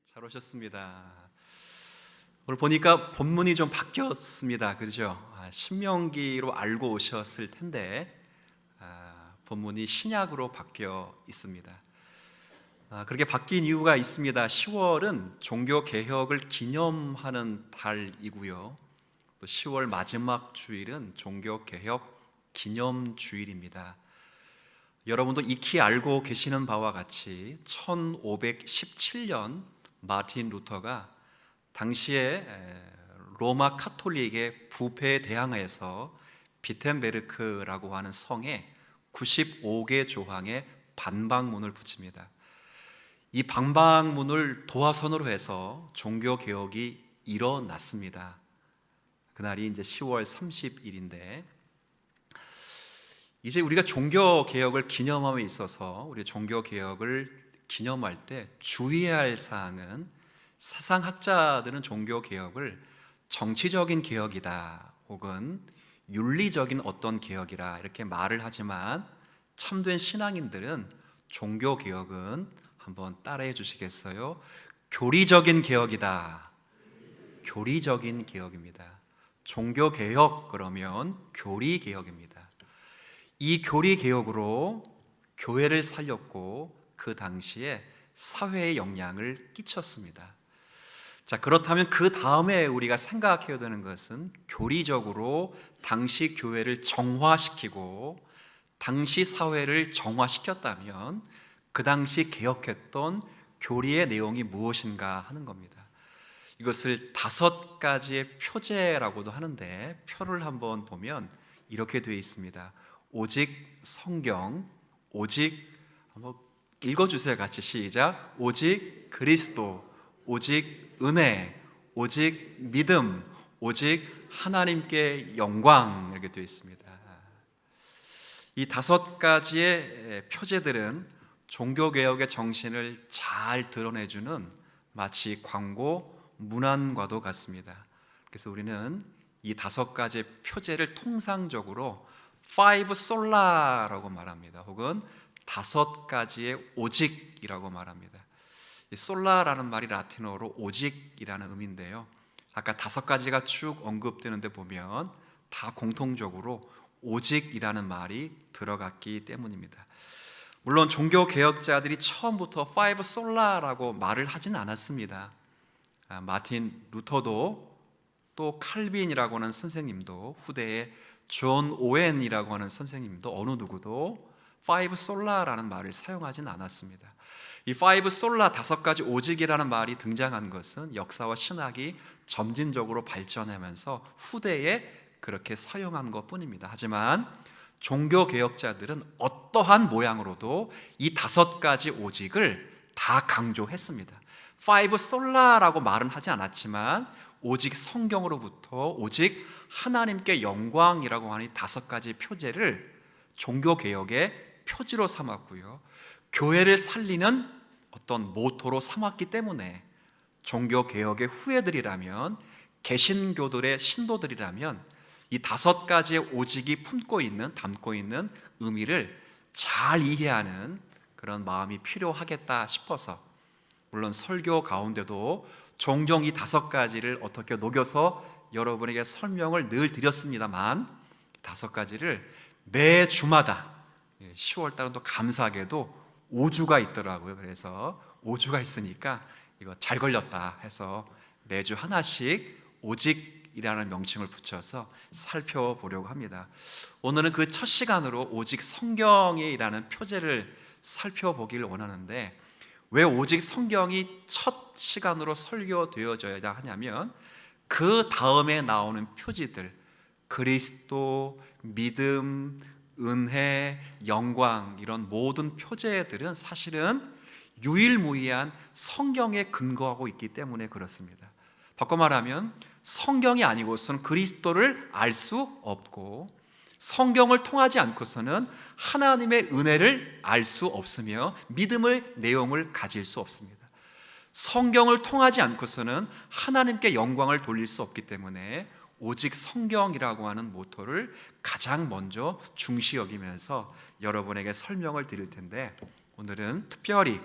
잘 오셨습니다. 오늘 보니까 본문이 좀 바뀌었습니다. 그렇죠? 신명기로 알고 오셨을 텐데 본문이 신약으로 바뀌어 있습니다. 그렇게 바뀐 이유가 있습니다. 10월은 종교 개혁을 기념하는 달이고요. 또 10월 마지막 주일은 종교 개혁 기념 주일입니다. 여러분도 익히 알고 계시는 바와 같이 1517년 마틴 루터가 당시에 로마 카톨릭의 부패에 대항해서 비텐베르크라고 하는 성에 95개 조항의 반박문을 붙입니다. 이 반박문을 도화선으로 해서 종교 개혁이 일어났습니다. 그날이 이제 10월 30일인데 이제 우리가 종교 개혁을 기념함에 있어서 우리 종교 개혁을 기념할 때 주의해야 할 사항은, 세상학자들은 종교 개혁을 정치적인 개혁이다 혹은 윤리적인 어떤 개혁이라 이렇게 말을 하지만, 참된 신앙인들은 종교 개혁은, 한번 따라해 주시겠어요? 교리적인 개혁이다. 교리적인 개혁입니다. 종교 개혁 그러면 교리 개혁입니다. 이 교리 개혁으로 교회를 살렸고 그 당시에 사회에 영향을 끼쳤습니다. 자, 그렇다면 그 다음에 우리가 생각해야 되는 것은, 교리적으로 당시 교회를 정화시키고 당시 사회를 정화시켰다면 그 당시 개혁했던 교리의 내용이 무엇인가 하는 겁니다. 이것을 5가지의 표제라고도 하는데, 표를 한번 보면 이렇게 되어 있습니다. 오직 성경, 오직, 한번 읽어주세요. 같이 시작. 오직 그리스도, 오직 은혜, 오직 믿음, 오직 하나님께 영광, 이렇게 되어 있습니다. 이 5가지의 표제들은 종교개혁의 정신을 잘 드러내주는 마치 광고 문안과도 같습니다. 그래서 우리는 이 5가지의 표제를 통상적으로 Five Sola라고 말합니다. 혹은 5가지의 오직이라고 말합니다. 이 솔라라는 말이 라틴어로 오직이라는 의미인데요, 아까 5가지가 쭉 언급되는데 보면 다 공통적으로 오직이라는 말이 들어갔기 때문입니다. 물론 종교 개혁자들이 처음부터 Five Sola라고 말을 하진 않았습니다. 마틴 루터도, 또 칼빈이라고 하는 선생님도, 후대에 존 오웬이라고 하는 선생님도, 어느 누구도 Five Sola라는 말을 사용하진 않았습니다. 이 Five Sola, 5가지 오직이라는 말이 등장한 것은 역사와 신학이 점진적으로 발전하면서 후대에 그렇게 사용한 것뿐입니다. 하지만 종교 개혁자들은 어떠한 모양으로도 이 5가지 오직을 다 강조했습니다. Five Sola라고 말은 하지 않았지만 오직 성경으로부터 오직 하나님께 영광이라고 하는 이 5가지 표제를 종교개혁의 표지로 삼았고요, 교회를 살리는 어떤 모토로 삼았기 때문에 종교개혁의 후예들이라면, 개신교들의 신도들이라면 이 5가지의 오직이 담고 있는 의미를 잘 이해하는 그런 마음이 필요하겠다 싶어서, 물론 설교 가운데도 종종 이 5가지를 어떻게 녹여서 여러분에게 설명을 늘 드렸습니다만, 5가지를 매 주마다, 10월달은 또 감사하게도 5주가 있더라고요. 그래서 5주가 있으니까 이거 잘 걸렸다 해서 매주 하나씩 오직이라는 명칭을 붙여서 살펴보려고 합니다. 오늘은 그 첫 시간으로 오직 성경이라는 표제를 살펴보기를 원하는데, 왜 오직 성경이 첫 시간으로 설교되어져야 하냐면, 그 다음에 나오는 표지들, 그리스도, 믿음, 은혜, 영광, 이런 모든 표제들은 사실은 유일무이한 성경에 근거하고 있기 때문에 그렇습니다. 바꿔 말하면 성경이 아니고서는 그리스도를 알 수 없고, 성경을 통하지 않고서는 하나님의 은혜를 알 수 없으며 믿음의 내용을 가질 수 없습니다. 성경을 통하지 않고서는 하나님께 영광을 돌릴 수 없기 때문에 오직 성경이라고 하는 모토를 가장 먼저 중시 여기면서 여러분에게 설명을 드릴 텐데, 오늘은 특별히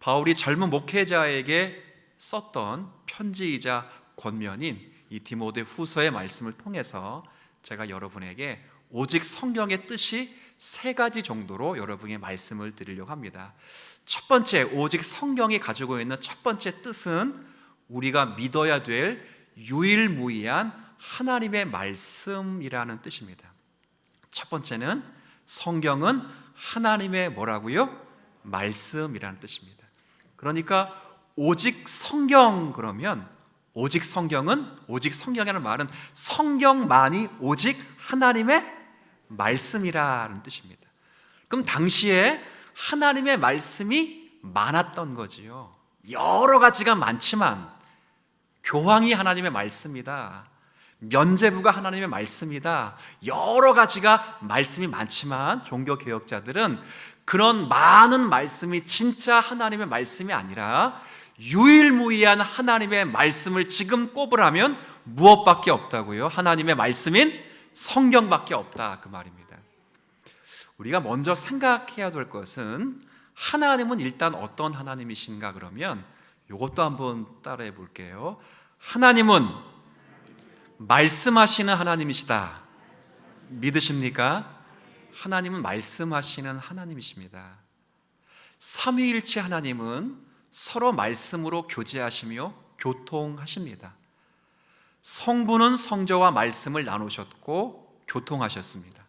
바울이 젊은 목회자에게 썼던 편지이자 권면인 이 디모데 후서의 말씀을 통해서 제가 여러분에게 오직 성경의 뜻이 세 가지 정도로 여러분에게 말씀을 드리려고 합니다. 첫 번째, 오직 성경이 가지고 있는 첫 번째 뜻은 우리가 믿어야 될 유일무이한 하나님의 말씀이라는 뜻입니다. 첫 번째는 성경은 하나님의 뭐라고요? 말씀이라는 뜻입니다. 그러니까 오직 성경, 그러면 오직 성경이라는 말은 성경만이 오직 하나님의 말씀이라는 뜻입니다. 그럼 당시에 하나님의 말씀이 많았던 거지요. 여러 가지가 많지만 교황이 하나님의 말씀이다, 면제부가 하나님의 말씀이다, 여러 가지가 말씀이 많지만 종교개혁자들은 그런 많은 말씀이 진짜 하나님의 말씀이 아니라 유일무이한 하나님의 말씀을 지금 꼽으라면 무엇밖에 없다고요? 하나님의 말씀인 성경밖에 없다, 그 말입니다. 우리가 먼저 생각해야 될 것은 하나님은 일단 어떤 하나님이신가? 그러면 이것도 한번 따라해 볼게요. 하나님은 말씀하시는 하나님이시다. 믿으십니까? 하나님은 말씀하시는 하나님이십니다. 삼위일체 하나님은 서로 말씀으로 교제하시며 교통하십니다. 성부는 성자와 말씀을 나누셨고 교통하셨습니다.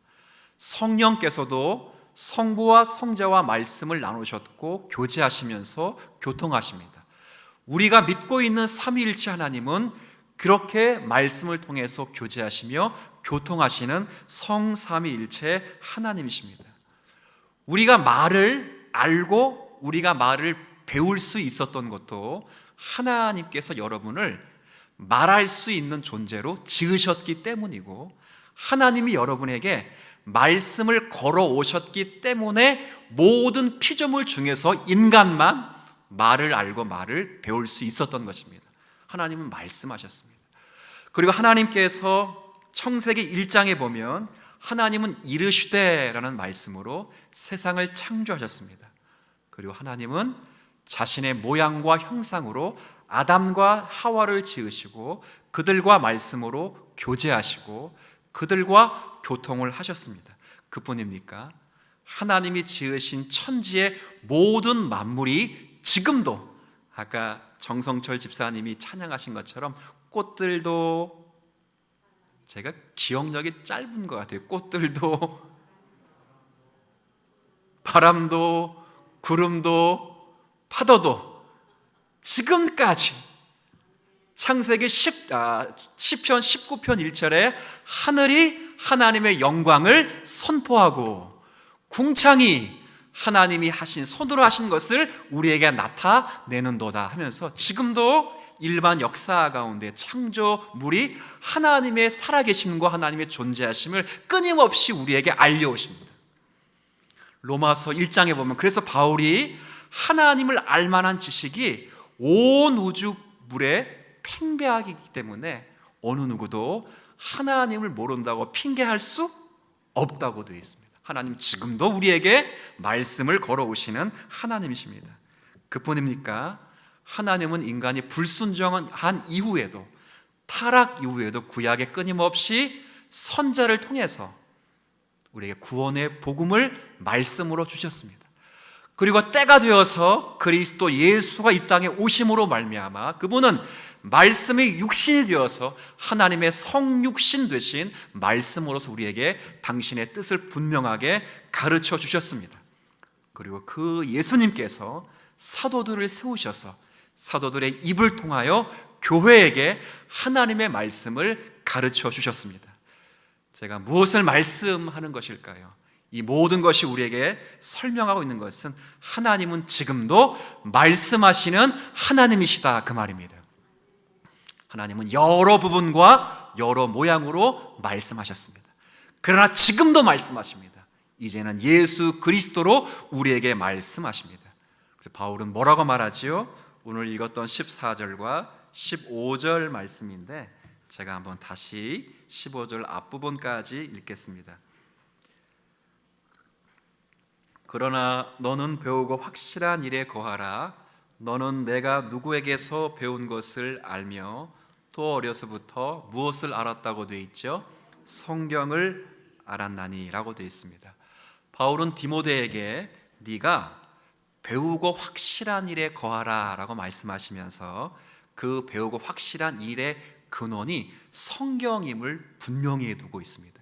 성령께서도 성부와 성자와 말씀을 나누셨고 교제하시면서 교통하십니다. 우리가 믿고 있는 삼위일체 하나님은 그렇게 말씀을 통해서 교제하시며 교통하시는 성삼위일체 하나님이십니다. 우리가 말을 알고 우리가 말을 배울 수 있었던 것도 하나님께서 여러분을 말할 수 있는 존재로 지으셨기 때문이고, 하나님이 여러분에게 말씀을 걸어 오셨기 때문에 모든 피조물 중에서 인간만 말을 알고 말을 배울 수 있었던 것입니다. 하나님은 말씀하셨습니다. 그리고 하나님께서 창세기 1장에 보면 하나님은 이르시되라는 말씀으로 세상을 창조하셨습니다. 그리고 하나님은 자신의 모양과 형상으로 아담과 하와를 지으시고 그들과 말씀으로 교제하시고 그들과 교통을 하셨습니다. 그뿐입니까? 하나님이 지으신 천지의 모든 만물이 지금도 아까 정성철 집사님이 찬양하신 것처럼 꽃들도, 제가 기억력이 짧은 것 같아요. 꽃들도, 바람도, 구름도, 파도도 지금까지 창세기 시편 19편 1절에 하늘이 하나님의 영광을 선포하고 궁창이 하나님이 하신, 손으로 하신 것을 우리에게 나타내는도다 하면서 지금도 일반 역사 가운데 창조물이 하나님의 살아계심과 하나님의 존재하심을 끊임없이 우리에게 알려오십니다. 로마서 1장에 보면 그래서 바울이 하나님을 알만한 지식이 온 우주물에 팽배하기 때문에 어느 누구도 하나님을 모른다고 핑계할 수 없다고 되어 있습니다. 하나님 지금도 우리에게 말씀을 걸어오시는 하나님이십니다. 그뿐입니까? 하나님은 인간이 불순종한 이후에도, 타락 이후에도 구약에 끊임없이 선자를 통해서 우리에게 구원의 복음을 말씀으로 주셨습니다. 그리고 때가 되어서 그리스도 예수가 이 땅에 오심으로 말미암아 그분은 말씀이 육신이 되어서 하나님의 성육신 되신 말씀으로서 우리에게 당신의 뜻을 분명하게 가르쳐 주셨습니다. 그리고 그 예수님께서 사도들을 세우셔서 사도들의 입을 통하여 교회에게 하나님의 말씀을 가르쳐 주셨습니다. 제가 무엇을 말씀하는 것일까요? 이 모든 것이 우리에게 설명하고 있는 것은 하나님은 지금도 말씀하시는 하나님이시다, 그 말입니다. 하나님은 여러 부분과 여러 모양으로 말씀하셨습니다. 그러나 지금도 말씀하십니다. 이제는 예수 그리스도로 우리에게 말씀하십니다. 그래서 바울은 뭐라고 말하지요? 오늘 읽었던 14절과 15절 말씀인데 제가 한번 다시 15절 앞부분까지 읽겠습니다. 그러나 너는 배우고 확실한 일에 거하라. 너는 내가 누구에게서 배운 것을 알며 또 어려서부터 무엇을 알았다고 되어 있죠? 성경을 알았나니 라고 되어 있습니다. 바울은 디모데에게 네가 배우고 확실한 일에 거하라 라고 말씀하시면서 그 배우고 확실한 일의 근원이 성경임을 분명히 두고 있습니다.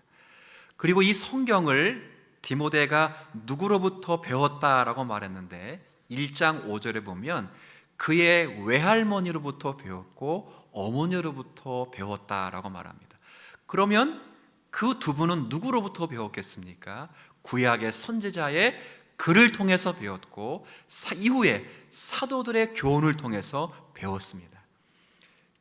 그리고 이 성경을 디모데가 누구로부터 배웠다라고 말했는데 1장 5절에 보면 그의 외할머니로부터 배웠고 어머니로부터 배웠다라고 말합니다. 그러면 그 두 분은 누구로부터 배웠겠습니까? 구약의 선지자의 글을 통해서 배웠고 이후에 사도들의 교훈을 통해서 배웠습니다.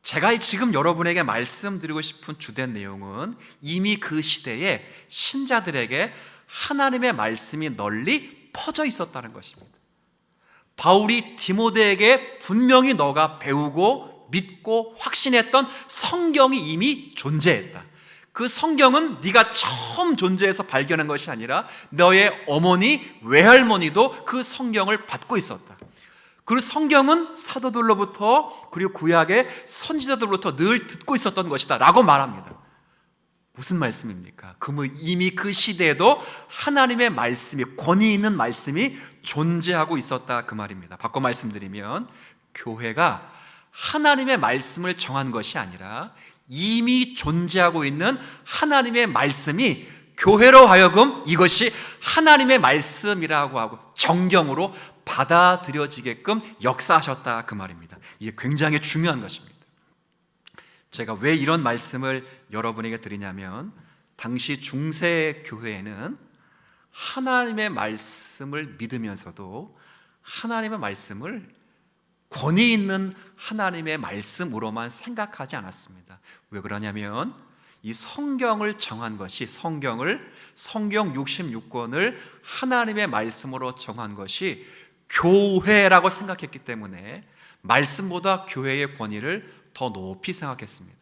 제가 지금 여러분에게 말씀드리고 싶은 주된 내용은 이미 그 시대에 신자들에게 하나님의 말씀이 널리 퍼져 있었다는 것입니다. 바울이 디모데에게 분명히 너가 배우고 믿고 확신했던 성경이 이미 존재했다. 그 성경은 네가 처음 존재해서 발견한 것이 아니라 너의 어머니, 외할머니도 그 성경을 받고 있었다. 그 성경은 사도들로부터 그리고 구약의 선지자들로부터 늘 듣고 있었던 것이다 라고 말합니다. 무슨 말씀입니까? 이미 그 시대에도 하나님의 말씀이, 권위 있는 말씀이 존재하고 있었다 그 말입니다. 바꿔 말씀드리면 교회가 하나님의 말씀을 정한 것이 아니라 이미 존재하고 있는 하나님의 말씀이 교회로 하여금 이것이 하나님의 말씀이라고 하고 정경으로 받아들여지게끔 역사하셨다 그 말입니다. 이게 굉장히 중요한 것입니다. 제가 왜 이런 말씀을 여러분에게 드리냐면 당시 중세 교회에는 하나님의 말씀을 믿으면서도 하나님의 말씀을 권위 있는 하나님의 말씀으로만 생각하지 않았습니다. 왜 그러냐면 이 성경을 정한 것이 성경 66권을 하나님의 말씀으로 정한 것이 교회라고 생각했기 때문에 말씀보다 교회의 권위를 더 높이 생각했습니다.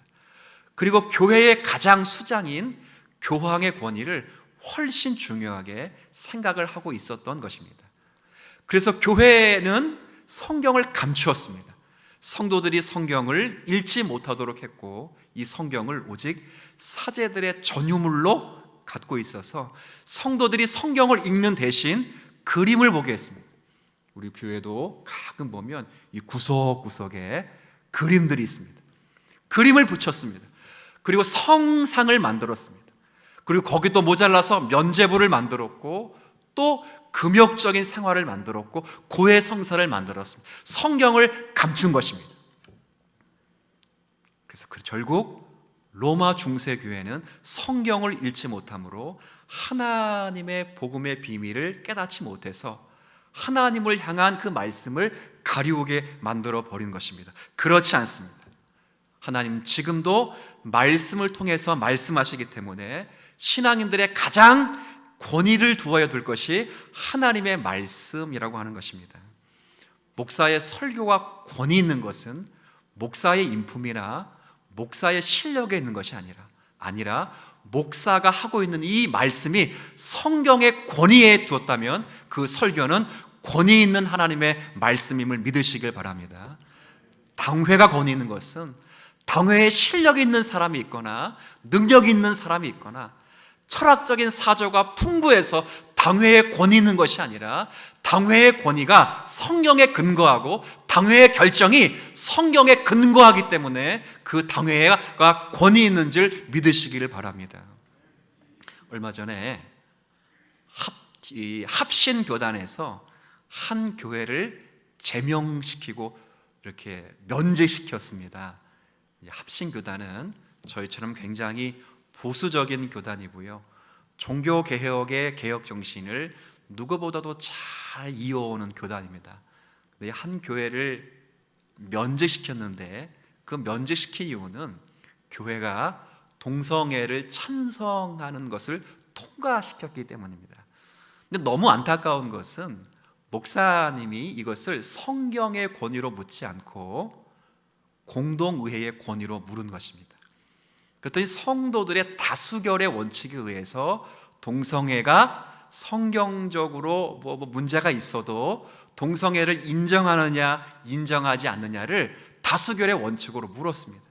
그리고 교회의 가장 수장인 교황의 권위를 훨씬 중요하게 생각을 하고 있었던 것입니다. 그래서 교회는 성경을 감추었습니다. 성도들이 성경을 읽지 못하도록 했고 이 성경을 오직 사제들의 전유물로 갖고 있어서 성도들이 성경을 읽는 대신 그림을 보게 했습니다. 우리 교회도 가끔 보면 이 구석구석에 그림들이 있습니다. 그림을 붙였습니다. 그리고 성상을 만들었습니다. 그리고 거기 또 모자라서 면죄부를 만들었고 또 금욕적인 생활을 만들었고 고해 성사를 만들었습니다. 성경을 감춘 것입니다. 그래서 결국 로마 중세교회는 성경을 읽지 못함으로 하나님의 복음의 비밀을 깨닫지 못해서 하나님을 향한 그 말씀을 가리우게 만들어 버린 것입니다. 그렇지 않습니다. 하나님 지금도 말씀을 통해서 말씀하시기 때문에 신앙인들의 가장 권위를 두어야 될 것이 하나님의 말씀이라고 하는 것입니다. 목사의 설교가 권위 있는 것은 목사의 인품이나 목사의 실력에 있는 것이 아니라 목사가 하고 있는 이 말씀이 성경의 권위에 두었다면 그 설교는 권위 있는 하나님의 말씀임을 믿으시길 바랍니다. 당회가 권위 있는 것은 당회에 실력이 있는 사람이 있거나 능력이 있는 사람이 있거나 철학적인 사조가 풍부해서 당회에 권위 있는 것이 아니라 당회의 권위가 성경에 근거하고 당회의 결정이 성경에 근거하기 때문에 그 당회가 권위 있는 줄 믿으시기를 바랍니다. 얼마 전에 합신교단에서 한 교회를 제명시키고 이렇게 면제시켰습니다. 합신교단은 저희처럼 굉장히 보수적인 교단이고요. 종교개혁의 개혁 정신을 누구보다도 잘 이어오는 교단입니다. 한 교회를 면제시켰는데 그 면제시킨 이유는 교회가 동성애를 찬성하는 것을 통과시켰기 때문입니다. 근데 너무 안타까운 것은 목사님이 이것을 성경의 권위로 묻지 않고 공동의회의 권위로 물은 것입니다. 그랬더니 성도들의 다수결의 원칙에 의해서 동성애가 성경적으로 뭐 문제가 있어도 동성애를 인정하느냐 인정하지 않느냐를 다수결의 원칙으로 물었습니다.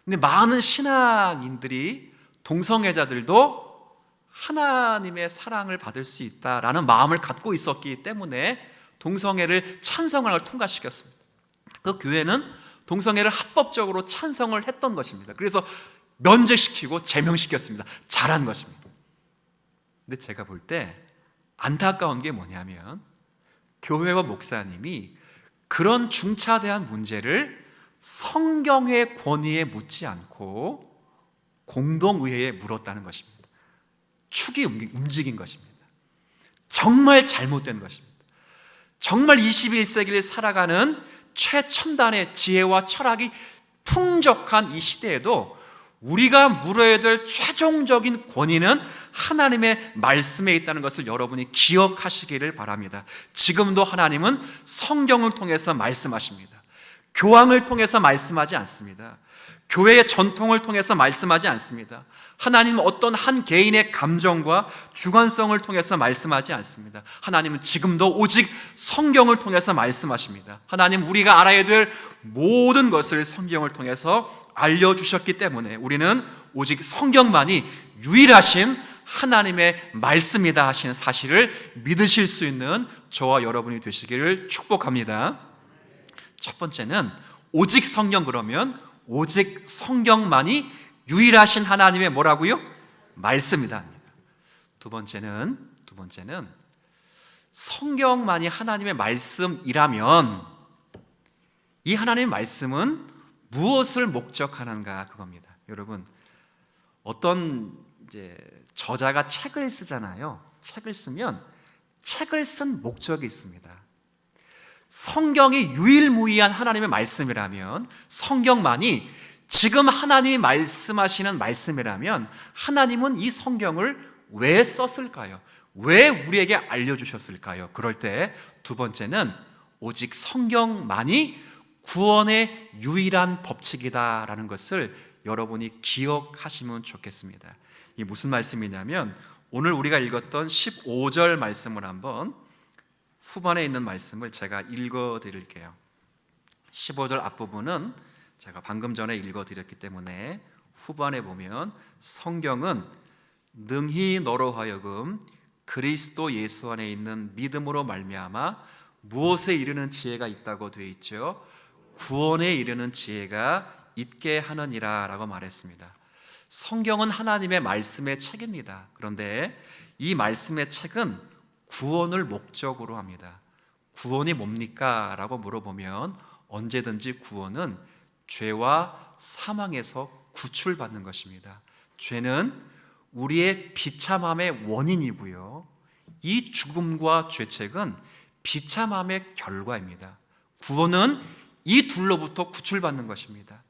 근데 많은 신앙인들이 동성애자들도 하나님의 사랑을 받을 수 있다라는 마음을 갖고 있었기 때문에 동성애를 찬성을 통과시켰습니다. 그 교회는 동성애를 합법적으로 찬성을 했던 것입니다. 그래서 면제시키고 제명시켰습니다. 잘한 것입니다. 근데 제가 볼 때 안타까운 게 뭐냐면 교회와 목사님이 그런 중차대한 문제를 성경의 권위에 묻지 않고 공동의회에 물었다는 것입니다. 축이 움직인 것입니다. 정말 잘못된 것입니다. 정말 21세기를 살아가는 최첨단의 지혜와 철학이 풍족한 이 시대에도 우리가 물어야 될 최종적인 권위는 하나님의 말씀에 있다는 것을 여러분이 기억하시기를 바랍니다. 지금도 하나님은 성경을 통해서 말씀하십니다. 교황을 통해서 말씀하지 않습니다. 교회의 전통을 통해서 말씀하지 않습니다. 하나님은 어떤 한 개인의 감정과 주관성을 통해서 말씀하지 않습니다. 하나님은 지금도 오직 성경을 통해서 말씀하십니다. 하나님, 우리가 알아야 될 모든 것을 성경을 통해서 알려주셨기 때문에 우리는 오직 성경만이 유일하신 하나님의 말씀이다 하시는 사실을 믿으실 수 있는 저와 여러분이 되시기를 축복합니다. 첫 번째는 오직 성경, 그러면 오직 성경만이 유일하신 하나님의 뭐라고요? 말씀이다. 두 번째는 성경만이 하나님의 말씀이라면 이 하나님의 말씀은 무엇을 목적하는가, 그겁니다. 여러분, 어떤 저자가 책을 쓰잖아요. 책을 쓰면 책을 쓴 목적이 있습니다. 성경이 유일무이한 하나님의 말씀이라면, 성경만이 지금 하나님이 말씀하시는 말씀이라면 하나님은 이 성경을 왜 썼을까요? 왜 우리에게 알려주셨을까요? 그럴 때 두 번째는 오직 성경만이 구원의 유일한 법칙이다라는 것을 여러분이 기억하시면 좋겠습니다. 이게 무슨 말씀이냐면 오늘 우리가 읽었던 15절 말씀을 한번, 후반에 있는 말씀을 제가 읽어드릴게요. 15절 앞부분은 제가 방금 전에 읽어드렸기 때문에 후반에 보면 성경은 능히 너로 하여금 그리스도 예수 안에 있는 믿음으로 말미암아 무엇에 이르는 지혜가 있다고 되어 있죠? 구원에 이르는 지혜가 있게 하느니라 라고 말했습니다. 성경은 하나님의 말씀의 책입니다. 그런데 이 말씀의 책은 구원을 목적으로 합니다. 구원이 뭡니까? 라고 물어보면 언제든지 구원은 죄와 사망에서 구출받는 것입니다. 죄는 우리의 비참함의 원인이고요, 이 죽음과 죄책은 비참함의 결과입니다. 구원은 이 둘로부터 구출받는 것입니다.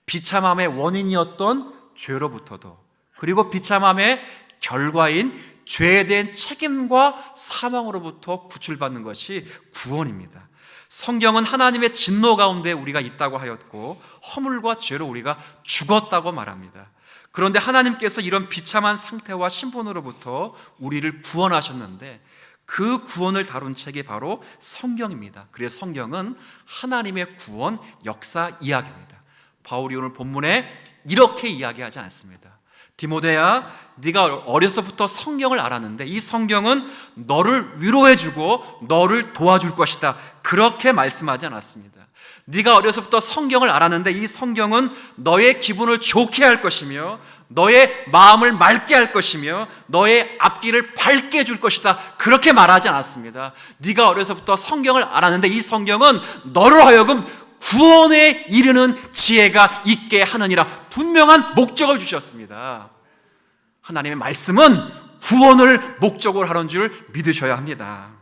비참함의 원인이었던 죄로부터도, 그리고 비참함의 결과인 죄에 대한 책임과 사망으로부터 구출받는 것이 구원입니다. 성경은 하나님의 진노 가운데 우리가 있다고 하였고 허물과 죄로 우리가 죽었다고 말합니다. 그런데 하나님께서 이런 비참한 상태와 신분으로부터 우리를 구원하셨는데 그 구원을 다룬 책이 바로 성경입니다. 그래서 성경은 하나님의 구원 역사 이야기입니다. 바울이 오늘 본문에 이렇게 이야기하지 않습니다. 디모데야, 네가 어려서부터 성경을 알았는데 이 성경은 너를 위로해주고 너를 도와줄 것이다, 그렇게 말씀하지 않았습니다. 네가 어려서부터 성경을 알았는데 이 성경은 너의 기분을 좋게 할 것이며 너의 마음을 맑게 할 것이며 너의 앞길을 밝게 해줄 것이다, 그렇게 말하지 않았습니다. 네가 어려서부터 성경을 알았는데 이 성경은 너로 하여금 구원에 이르는 지혜가 있게 하느니라, 분명한 목적을 주셨습니다. 하나님의 말씀은 구원을 목적으로 하는 줄 믿으셔야 합니다.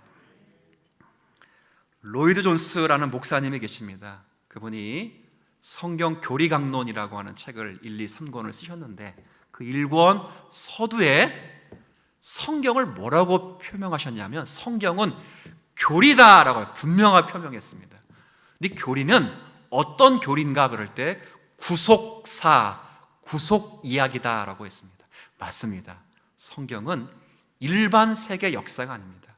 로이드 존스라는 목사님이 계십니다. 그분이 성경 교리강론이라고 하는 책을 1, 2, 3권을 쓰셨는데 그 1권 서두에 성경을 뭐라고 표명하셨냐면 성경은 교리다라고 분명하게 표명했습니다. 근데 교리는 어떤 교리인가 그럴 때 구속 이야기다라고 했습니다. 맞습니다. 성경은 일반 세계 역사가 아닙니다.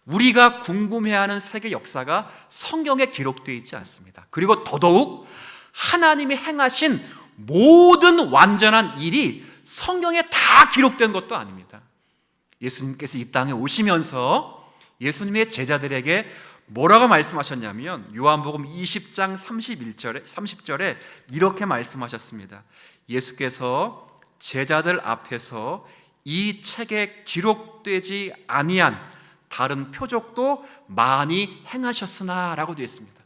우리가 궁금해하는 세계 역사가 성경에 기록되어 있지 않습니다. 그리고 더더욱 하나님이 행하신 모든 완전한 일이 성경에 다 기록된 것도 아닙니다. 예수님께서 이 땅에 오시면서 예수님의 제자들에게 뭐라고 말씀하셨냐면 요한복음 20장 30절에 이렇게 말씀하셨습니다. 예수께서 제자들 앞에서 이 책에 기록되지 아니한 다른 표적도 많이 행하셨으나 라고 되어 있습니다.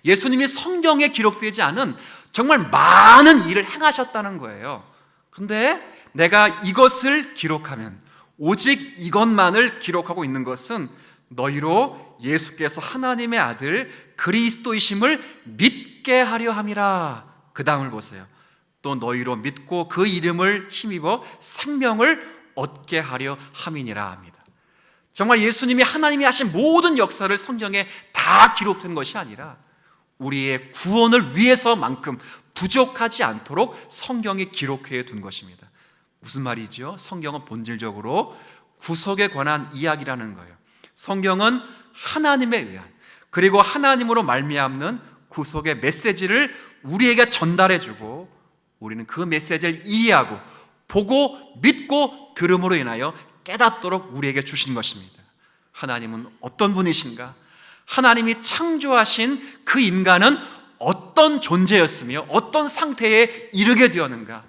예수님이 성경에 기록되지 않은 정말 많은 일을 행하셨다는 거예요. 근데 내가 이것을 기록하면, 오직 이것만을 기록하고 있는 것은 너희로 예수께서 하나님의 아들 그리스도이심을 믿게 하려 함이라. 그 다음을 보세요. 또 너희로 믿고 그 이름을 힘입어 생명을 얻게 하려 함이니라 합니다. 정말 예수님이 하나님이 하신 모든 역사를 성경에 다 기록된 것이 아니라 우리의 구원을 위해서만큼 부족하지 않도록 성경이 기록해 둔 것입니다. 무슨 말이죠? 성경은 본질적으로 구속에 관한 이야기라는 거예요. 성경은 하나님에 의한, 그리고 하나님으로 말미암는 구속의 메시지를 우리에게 전달해 주고 우리는 그 메시지를 이해하고 보고 믿고 들음으로 인하여 깨닫도록 우리에게 주신 것입니다. 하나님은 어떤 분이신가? 하나님이 창조하신 그 인간은 어떤 존재였으며 어떤 상태에 이르게 되었는가?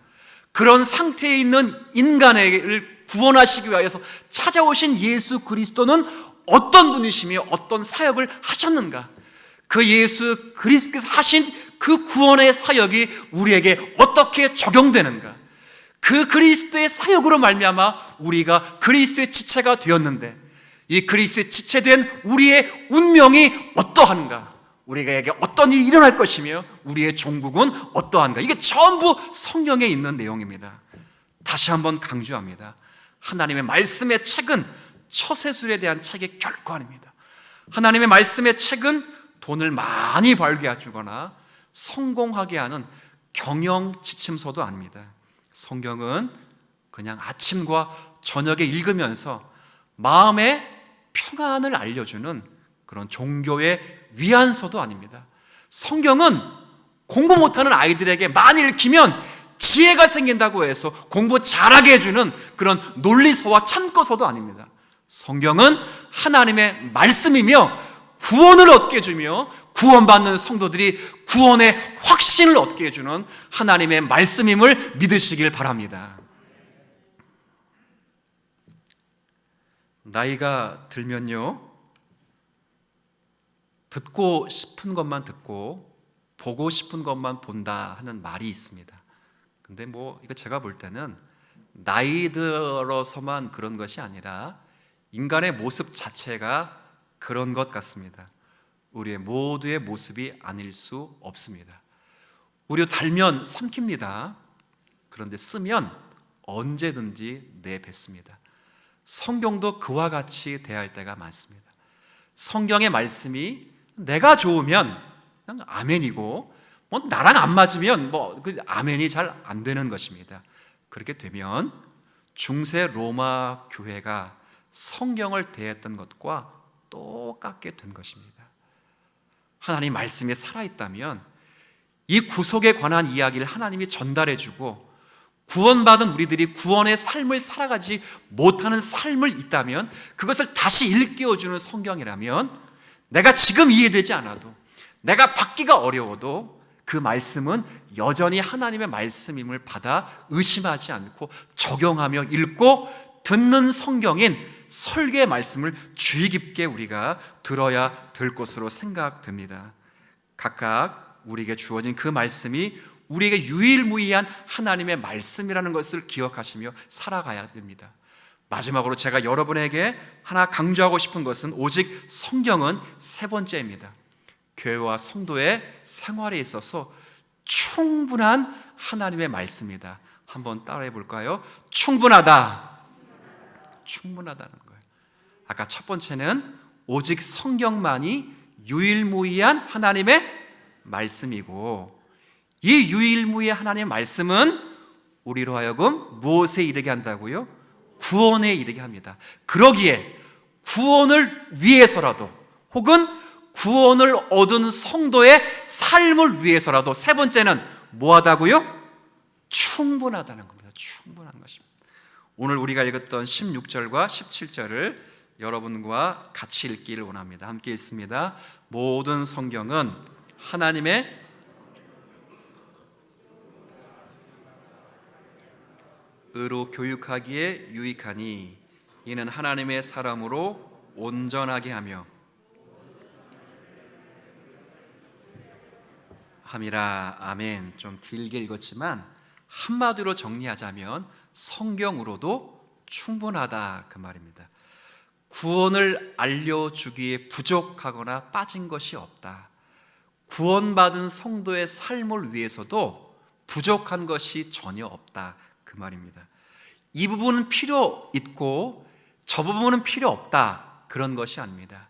그런 상태에 있는 인간을 구원하시기 위해서 찾아오신 예수 그리스도는 어떤 분이시며 어떤 사역을 하셨는가? 그 예수 그리스도께서 하신 그 구원의 사역이 우리에게 어떻게 적용되는가? 그 그리스도의 사역으로 말미암아 우리가 그리스도의 지체가 되었는데 이 그리스도의 지체된 우리의 운명이 어떠한가? 우리에게 어떤 일이 일어날 것이며 우리의 종국은 어떠한가? 이게 전부 성경에 있는 내용입니다. 다시 한번 강조합니다. 하나님의 말씀의 책은 처세술에 대한 책이 결코 아닙니다. 하나님의 말씀의 책은 돈을 많이 벌게 해주거나 성공하게 하는 경영 지침서도 아닙니다. 성경은 그냥 아침과 저녁에 읽으면서 마음의 평안을 알려주는 그런 종교의 위안서도 아닙니다. 성경은 공부 못하는 아이들에게 많이 읽히면 지혜가 생긴다고 해서 공부 잘하게 해주는 그런 논리서와 참고서도 아닙니다. 성경은 하나님의 말씀이며 구원을 얻게 해주며 구원받는 성도들이 구원의 확신을 얻게 해주는 하나님의 말씀임을 믿으시길 바랍니다. 나이가 들면요, 듣고 싶은 것만 듣고 보고 싶은 것만 본다 하는 말이 있습니다. 근데 이거 제가 볼 때는 나이 들어서만 그런 것이 아니라 인간의 모습 자체가 그런 것 같습니다. 우리의 모두의 모습이 아닐 수 없습니다. 우리도 달면 삼킵니다. 그런데 쓰면 언제든지 내뱉습니다. 성경도 그와 같이 대할 때가 많습니다. 성경의 말씀이 내가 좋으면 그냥 아멘이고 나랑 안 맞으면 그 아멘이 잘 안 되는 것입니다. 그렇게 되면 중세 로마 교회가 성경을 대했던 것과 똑같게 된 것입니다. 하나님 말씀이 살아있다면 이 구속에 관한 이야기를 하나님이 전달해주고 구원받은 우리들이 구원의 삶을 살아가지 못하는 삶을 있다면 그것을 다시 일깨워주는 성경이라면 내가 지금 이해되지 않아도 내가 받기가 어려워도 그 말씀은 여전히 하나님의 말씀임을 받아 의심하지 않고 적용하며 읽고 듣는 성경인 설교의 말씀을 주의 깊게 우리가 들어야 될 것으로 생각됩니다. 각각 우리에게 주어진 그 말씀이 우리에게 유일무이한 하나님의 말씀이라는 것을 기억하시며 살아가야 됩니다. 마지막으로 제가 여러분에게 하나 강조하고 싶은 것은 오직 성경은 세 번째입니다. 교회와 성도의 생활에 있어서 충분한 하나님의 말씀이다. 한번 따라해 볼까요? 충분하다. 충분하다는 거예요. 아까 첫 번째는 오직 성경만이 유일무이한 하나님의 말씀이고, 이 유일무이한 하나님의 말씀은 우리로 하여금 무엇에 이르게 한다고요? 구원에 이르게 합니다. 그러기에 구원을 위해서라도, 혹은 구원을 얻은 성도의 삶을 위해서라도, 세 번째는 뭐하다고요? 충분하다는 겁니다. 충분한 것입니다. 오늘 우리가 읽었던 16절과 17절을 여러분과 같이 읽기를 원합니다. 함께 읽습니다. 모든 성경은 하나님의 의로 교육하기에 유익하니 이는 하나님의 사람으로 온전하게 하며 함이라. 아멘. 좀 길게 읽었지만 한마디로 정리하자면 성경으로도 충분하다, 그 말입니다. 구원을 알려주기에 부족하거나 빠진 것이 없다. 구원받은 성도의 삶을 위해서도 부족한 것이 전혀 없다, 그 말입니다. 이 부분은 필요 있고 저 부분은 필요 없다, 그런 것이 아닙니다.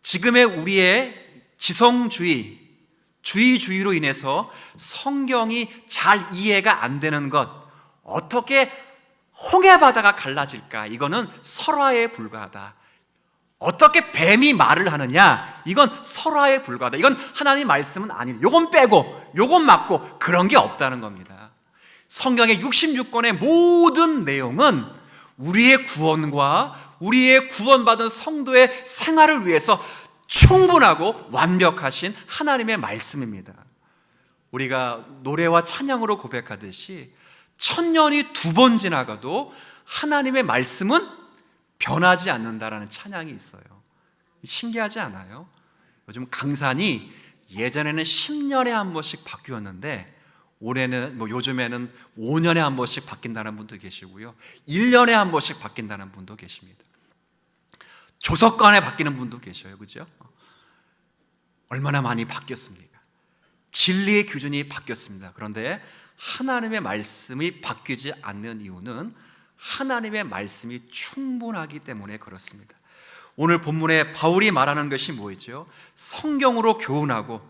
지금의 우리의 지성주의, 주의로 인해서 성경이 잘 이해가 안 되는 것, 어떻게 홍해바다가 갈라질까? 이거는 설화에 불과하다. 어떻게 뱀이 말을 하느냐? 이건 설화에 불과하다. 이건 하나님 말씀은 아니다. 요건 빼고 요건 맞고 그런 게 없다는 겁니다. 성경의 66권의 모든 내용은 우리의 구원과 우리의 구원받은 성도의 생활을 위해서 충분하고 완벽하신 하나님의 말씀입니다. 우리가 노래와 찬양으로 고백하듯이 1000년이 2번 지나가도 하나님의 말씀은 변하지 않는다라는 찬양이 있어요. 신기하지 않아요? 요즘 강산이 예전에는 10년에 한 번씩 바뀌었는데 올해는 요즘에는 5년에 한 번씩 바뀐다는 분도 계시고요, 1년에 한 번씩 바뀐다는 분도 계십니다. 조석간에 바뀌는 분도 계셔요. 그죠? 얼마나 많이 바뀌었습니까? 진리의 기준이 바뀌었습니다. 그런데 하나님의 말씀이 바뀌지 않는 이유는 하나님의 말씀이 충분하기 때문에 그렇습니다. 오늘 본문에 바울이 말하는 것이 뭐였죠? 성경으로 교훈하고,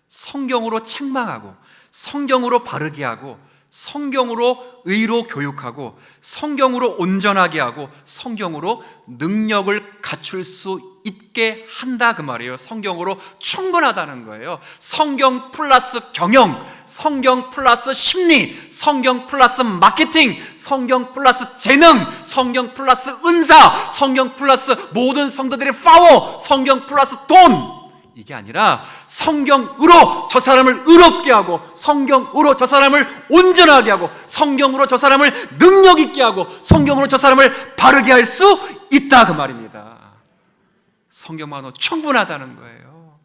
성경으로 책망하고, 성경으로 바르게 하고, 성경으로 의로 교육하고, 성경으로 온전하게 하고, 성경으로 능력을 갖출 수 있게 한다, 그 말이에요. 성경으로 충분하다는 거예요. 성경 플러스 경영, 성경 플러스 심리, 성경 플러스 마케팅, 성경 플러스 재능, 성경 플러스 은사, 성경 플러스 모든 성도들의 파워, 성경 플러스 돈, 이게 아니라 성경으로 저 사람을 의롭게 하고, 성경으로 저 사람을 온전하게 하고, 성경으로 저 사람을 능력 있게 하고, 성경으로 저 사람을 바르게 할 수 있다, 그 말입니다. 성경만으로 충분하다는 거예요.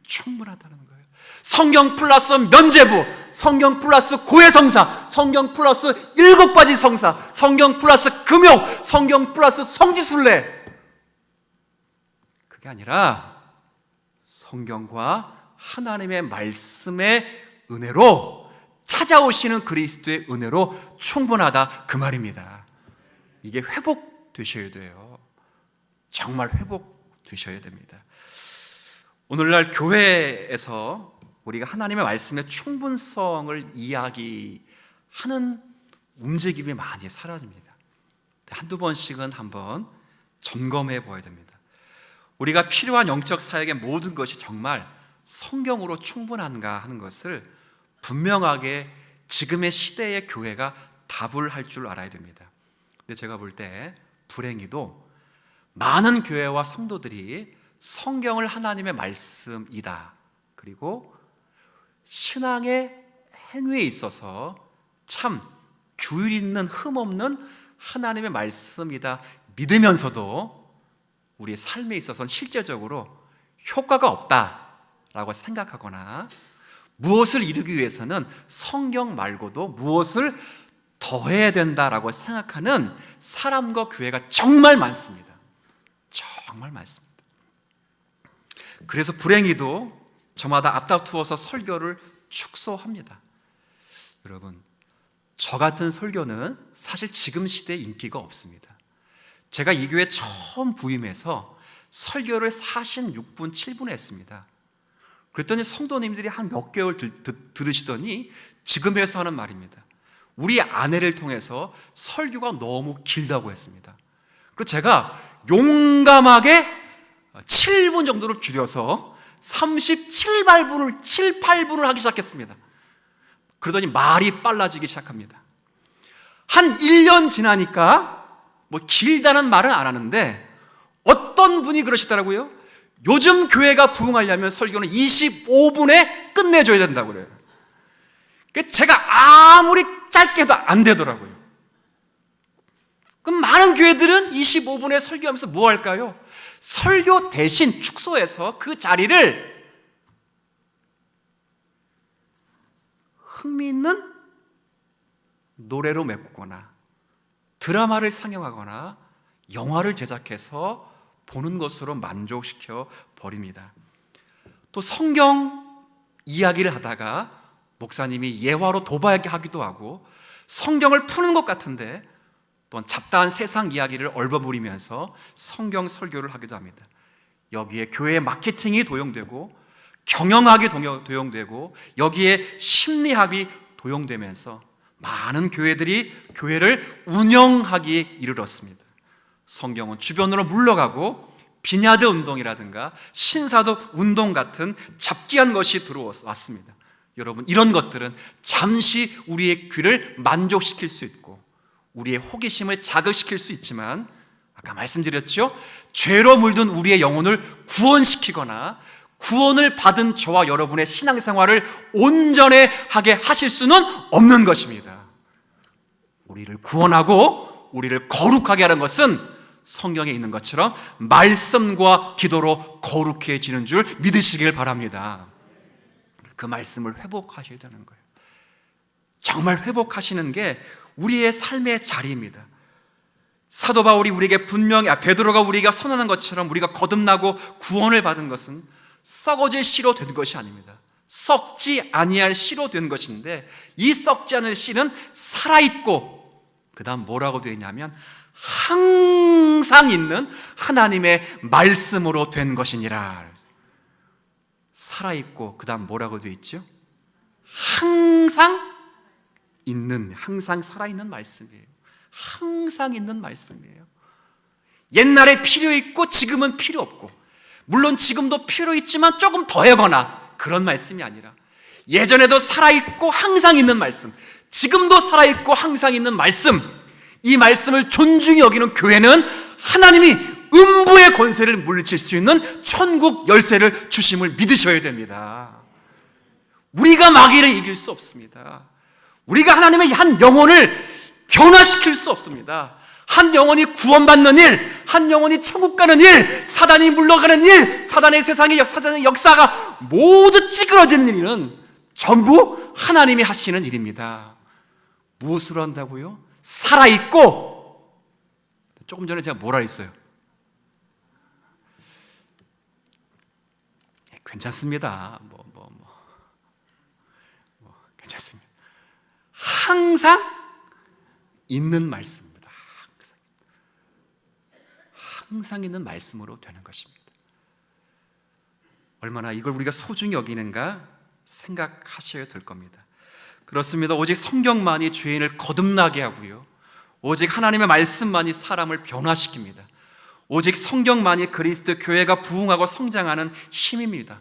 충분하다는 거예요. 성경 플러스 면죄부, 성경 플러스 고해성사, 성경 플러스 7가지 성사, 성경 플러스 금욕, 성경 플러스 성지순례, 그게 아니라 성경과 하나님의 말씀의 은혜로, 찾아오시는 그리스도의 은혜로 충분하다, 그 말입니다. 이게 회복되셔야 돼요. 정말 회복되셔야 됩니다. 오늘날 교회에서 우리가 하나님의 말씀의 충분성을 이야기하는 움직임이 많이 사라집니다. 한두 번씩은 한번 점검해 보아야 됩니다. 우리가 필요한 영적 사역의 모든 것이 정말 성경으로 충분한가 하는 것을 분명하게 지금의 시대의 교회가 답을 할 줄 알아야 됩니다. 근데 제가 볼 때 불행히도 많은 교회와 성도들이 성경을 하나님의 말씀이다, 그리고 신앙의 행위에 있어서 참 규율 있는 흠 없는 하나님의 말씀이다 믿으면서도 우리의 삶에 있어서는 실제적으로 효과가 없다라고 생각하거나, 무엇을 이루기 위해서는 성경 말고도 무엇을 더해야 된다라고 생각하는 사람과 교회가 정말 많습니다. 정말 많습니다. 그래서 불행히도 저마다 앞다투어서 설교를 축소합니다. 여러분, 저 같은 설교는 사실 지금 시대에 인기가 없습니다. 제가 이 교회 처음 부임해서 설교를 46분, 7분 했습니다. 그랬더니 성도님들이 한 몇 개월 들으시더니 지금 해서 하는 말입니다. 우리 아내를 통해서 설교가 너무 길다고 했습니다. 그래서 제가 용감하게 7분 정도로 줄여서 37분을 8분을 하기 시작했습니다. 그러더니 말이 빨라지기 시작합니다. 한 1년 지나니까 뭐 길다는 말은 안 하는데 어떤 분이 그러시더라고요. 요즘 교회가 부흥하려면 설교는 25분에 끝내줘야 된다고 그래요. 제가 아무리 짧게 해도 안 되더라고요. 그럼 많은 교회들은 25분에 설교하면서 뭐 할까요? 설교 대신 축소해서 그 자리를 흥미있는 노래로 메꾸거나 드라마를 상영하거나 영화를 제작해서 보는 것으로 만족시켜 버립니다. 또 성경 이야기를 하다가 목사님이 예화로 도발하기도 하고 성경을 푸는 것 같은데 또한 잡다한 세상 이야기를 얼버무리면서 성경 설교를 하기도 합니다. 여기에 교회의 마케팅이 도용되고 경영학이 도용되고 여기에 심리학이 도용되면서 많은 교회들이 교회를 운영하기에 이르렀습니다. 성경은 주변으로 물러가고 비냐드 운동이라든가 신사도 운동 같은 잡기한 것이 들어왔습니다. 여러분, 이런 것들은 잠시 우리의 귀를 만족시킬 수 있고 우리의 호기심을 자극시킬 수 있지만 아까 말씀드렸죠? 죄로 물든 우리의 영혼을 구원시키거나 구원을 받은 저와 여러분의 신앙생활을 온전하게 하실 수는 없는 것입니다. 우리를 구원하고 우리를 거룩하게 하는 것은 성경에 있는 것처럼 말씀과 기도로 거룩해지는 줄 믿으시길 바랍니다. 그 말씀을 회복하셔야 되는 거예요. 정말 회복하시는 게 우리의 삶의 자리입니다. 사도 바울이 우리에게 분명히 베드로가 우리가 선언한 것처럼 우리가 거듭나고 구원을 받은 것은 썩어질 씨로 된 것이 아닙니다. 썩지 아니할 씨로 된 것인데 이 썩지 않을 씨는 살아있고 그 다음 뭐라고 되어 있냐면 항상 있는 하나님의 말씀으로 된 것이니라. 살아있고 그 다음 뭐라고 되어 있죠? 항상 있는, 항상 살아있는 말씀이에요. 항상 있는 말씀이에요. 옛날에 필요 있고 지금은 필요 없고 물론 지금도 필요 있지만 조금 더하거나 그런 말씀이 아니라 예전에도 살아있고 항상 있는 말씀, 지금도 살아있고 항상 있는 말씀, 이 말씀을 존중히 여기는 교회는 하나님이 음부의 권세를 물리칠 수 있는 천국 열쇠를 주심을 믿으셔야 됩니다. 우리가 마귀를 이길 수 없습니다. 우리가 하나님의 한 영혼을 변화시킬 수 없습니다. 한 영혼이 구원받는 일, 한 영혼이 천국 가는 일, 사단이 물러가는 일, 사단의 세상의 사단의 역사가 모두 찌그러지는 일은 전부 하나님이 하시는 일입니다. 무엇으로 한다고요? 살아있고, 조금 전에 제가 뭐라 했어요? 괜찮습니다. 괜찮습니다. 항상 있는 말씀입니다. 항상 있는 말씀으로 되는 것입니다. 얼마나 이걸 우리가 소중히 여기는가 생각하셔야 될 겁니다. 그렇습니다. 오직 성경만이 죄인을 거듭나게 하고요, 오직 하나님의 말씀만이 사람을 변화시킵니다. 오직 성경만이 그리스도 교회가 부흥하고 성장하는 힘입니다.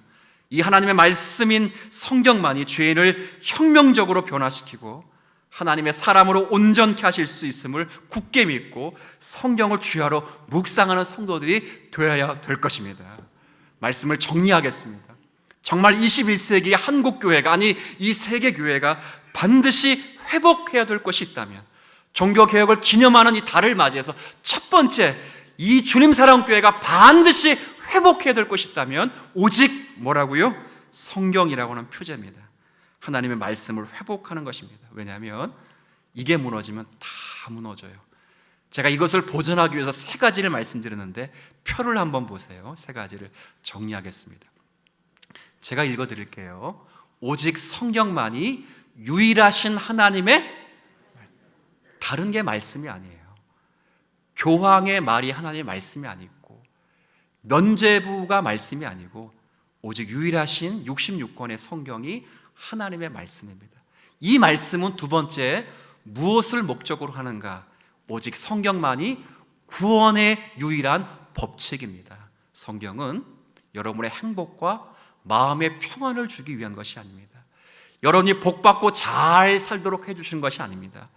이 하나님의 말씀인 성경만이 죄인을 혁명적으로 변화시키고 하나님의 사람으로 온전케 하실 수 있음을 굳게 믿고 성경을 주야로 묵상하는 성도들이 되어야 될 것입니다. 말씀을 정리하겠습니다. 정말 21세기 한국교회가, 아니 이 세계교회가 반드시 회복해야 될 것이 있다면, 종교개혁을 기념하는 이 달을 맞이해서 첫 번째, 이 주님사랑교회가 반드시 회복해야 될 것이 있다면 오직 뭐라고요? 성경이라고 하는 표제입니다. 하나님의 말씀을 회복하는 것입니다. 왜냐하면 이게 무너지면 다 무너져요. 제가 이것을 보존하기 위해서 세 가지를 말씀드렸는데 표를 한번 보세요. 세 가지를 정리하겠습니다. 제가 읽어드릴게요. 오직 성경만이 유일하신 하나님의, 다른 게 말씀이 아니에요. 교황의 말이 하나님의 말씀이 아니고 면죄부가 말씀이 아니고 오직 유일하신 66권의 성경이 하나님의 말씀입니다. 이 말씀은 두 번째, 무엇을 목적으로 하는가? 오직 성경만이 구원의 유일한 법칙입니다. 성경은 여러분의 행복과 마음의 평안을 주기 위한 것이 아닙니다. 여러분이 복받고 잘 살도록 해주시는 것이 아닙니다.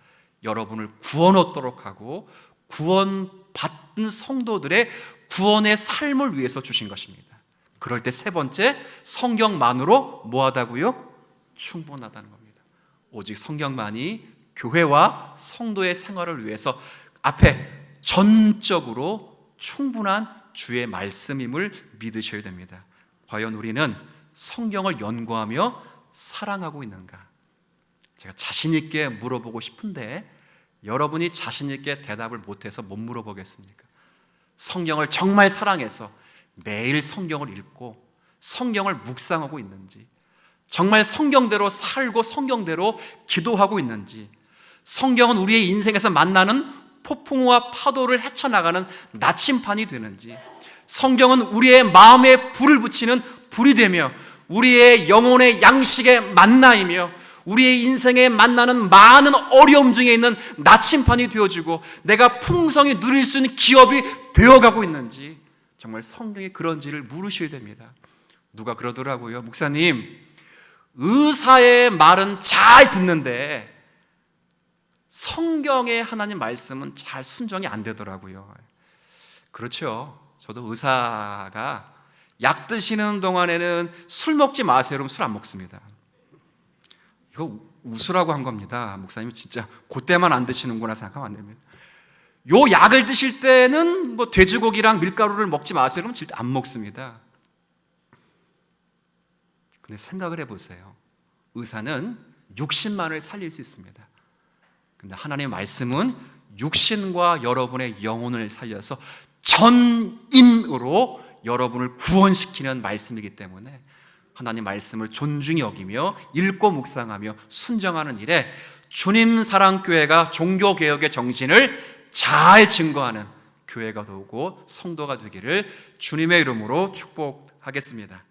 여러분을 구원 얻도록 하고 구원받은 성도들의 구원의 삶을 위해서 주신 것입니다. 그럴 때 세 번째, 성경만으로 뭐하다고요? 충분하다는 겁니다. 오직 성경만이 교회와 성도의 생활을 위해서 앞에 전적으로 충분한 주의 말씀임을 믿으셔야 됩니다. 과연 우리는 성경을 연구하며 사랑하고 있는가? 제가 자신 있게 물어보고 싶은데 여러분이 자신 있게 대답을 못해서 못 물어보겠습니까? 성경을 정말 사랑해서 매일 성경을 읽고 성경을 묵상하고 있는지, 정말 성경대로 살고 성경대로 기도하고 있는지, 성경은 우리의 인생에서 만나는 폭풍우와 파도를 헤쳐나가는 나침판이 되는지, 성경은 우리의 마음에 불을 붙이는 불이 되며 우리의 영혼의 양식의 만나이며 우리의 인생에 만나는 많은 어려움 중에 있는 나침판이 되어주고 내가 풍성히 누릴 수 있는 기업이 되어가고 있는지, 정말 성경이 그런지를 물으셔야 됩니다. 누가 그러더라고요. 목사님, 의사의 말은 잘 듣는데 성경의 하나님 말씀은 잘 순종이 안 되더라고요. 그렇죠. 저도 의사가 약 드시는 동안에는 술 먹지 마세요. 그러면 술 안 먹습니다. 이거 웃으라고 한 겁니다. 목사님이 진짜 그때만 안 드시는구나 생각하면 안 됩니다. 요 약을 드실 때는 뭐 돼지고기랑 밀가루를 먹지 마세요. 그러면 절대 안 먹습니다. 근데 생각을 해보세요. 의사는 육신만을 살릴 수 있습니다. 근데 하나님의 말씀은 육신과 여러분의 영혼을 살려서 전인으로 여러분을 구원시키는 말씀이기 때문에 하나님 말씀을 존중히 여기며 읽고 묵상하며 순정하는 일에 주님 사랑교회가 종교개혁의 정신을 잘 증거하는 교회가 되고 성도가 되기를 주님의 이름으로 축복하겠습니다.